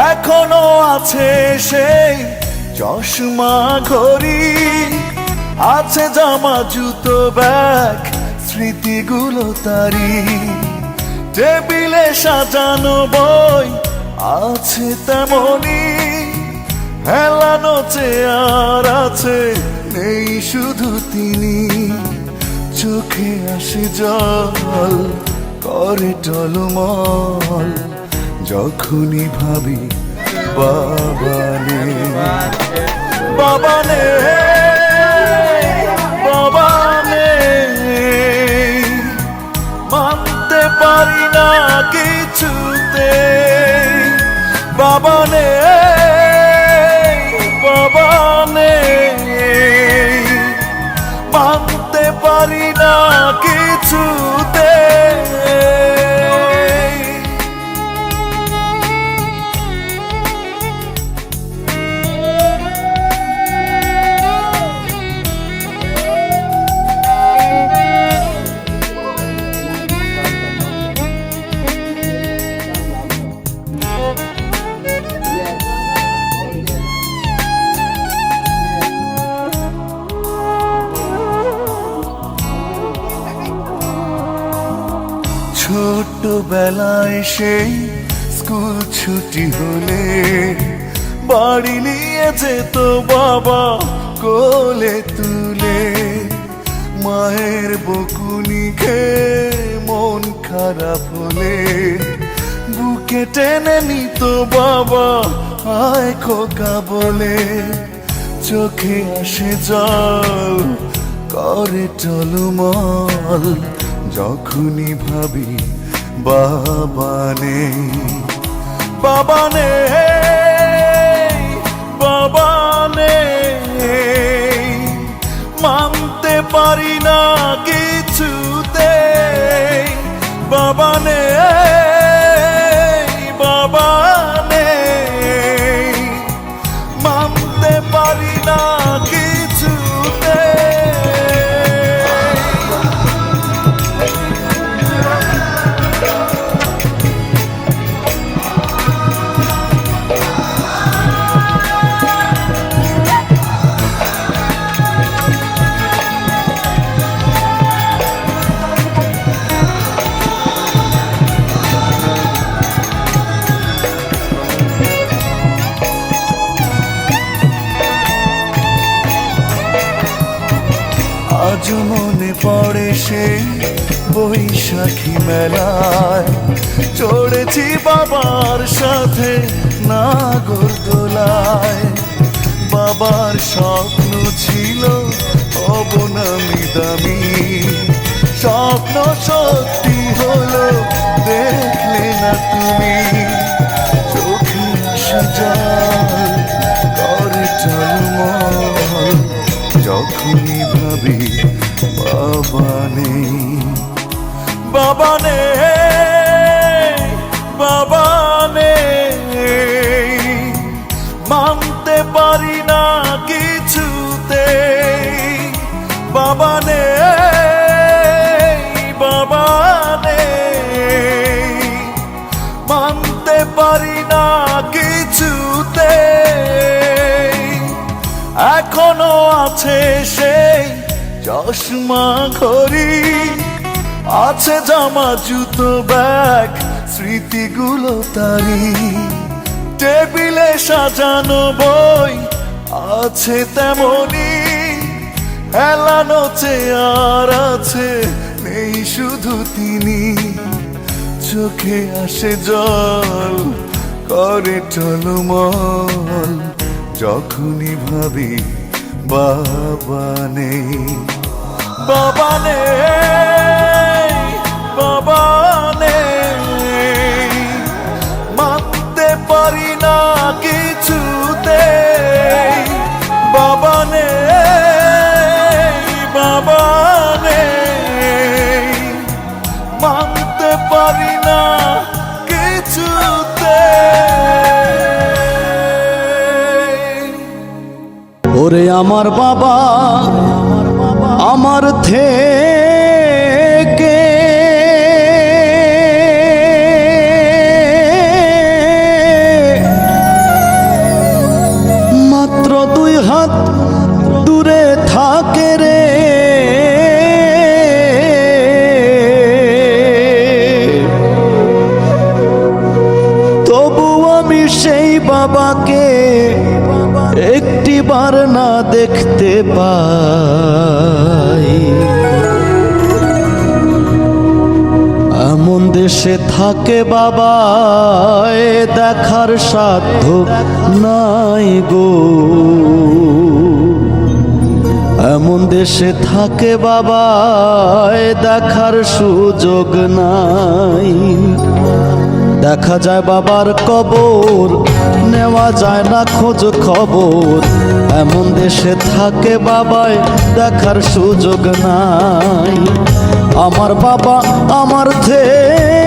এখনো আছে সেই চশমা ঘড়ি, আছে জামা জুতো ব্যাগ, স্মৃতিগুলো তারি। টেবিলে সাজানো বই আছে তেমনি, হেলানো চেয়ার আছে, নেই শুধু তিনি। চোখে আসে জল, করে টলমল, যখনই ভাবি বাবা নেই, বাবা নেই, বাবা নেই। মানতে পারি না কিছুতে, বাবা নেই, বাবা নেই। মানতে পারি না কিছুতে। ছোটবেলায় সেই স্কুল ছুটি হলে বাড়ি নিয়ে যেত বাবা কোলে তুলে। মায়ের বকুনি খেয়ে মন খারাপ হলে বুকে টেনে নিত বাবা আয় খোকা বলে। চোখে আসে জল, করে টলমল, যখনই ভাবি বাবা নেই, বাবা নেই, বাবা নেই। মানতে পারি না কিছুতে, বাবা নেই, বাবা নেই। মানতে পারি না কিছুতে। আজ মনে পড়ে সেই বৈশাখী মেলায়, চড়েছি বাবার সাথে নাগরদোলায়। বাবার স্বপ্ন ছিল হব নামি দামি, স্বপ্ন সত্যি হলো দেখলে না তুমি। চোখে আসে জল, করে টলমল, যখনই ভাবি বাবা নেই, বাবা নেই, বাবা নেই। মানতে পারি না কিছুতে, বাবা নেই, বাবা নেই। মানতে পারি না কিছুতে। এখনো আছে সেই চশমা ঘড়ি, আছে জামা জুতো ব্যাগ, স্মৃতিগুলো তারি। টেবিলে সাজানো বই আছে তেমনি, হেলানো চেয়ার আছে, নেই শুধু তিনি। চোখে আসে জল, করে টলমল, যখনই ভাবি বাবা নেই, বাবা নেই, বাবা নেই। মানতে পারি না কিছুতে, বাবা নেই, বাবা নেই। মানতে পারি না কিছুতে। ওরে আমার বাবা আমার থেকে দেখতে পাই। এমন দেশে থাকে বাবা দেখার সাধ্য নাই গো, এমন দেশে থাকে বাবা দেখার সুযোগ নাই। দেখা যায় বাবার কবর, নেওয়া যায় না খোঁজ খবর, এমন দেশে থাকে বাবায় দেখার সুযোগ নাই। আমার বাবা আমার থেকে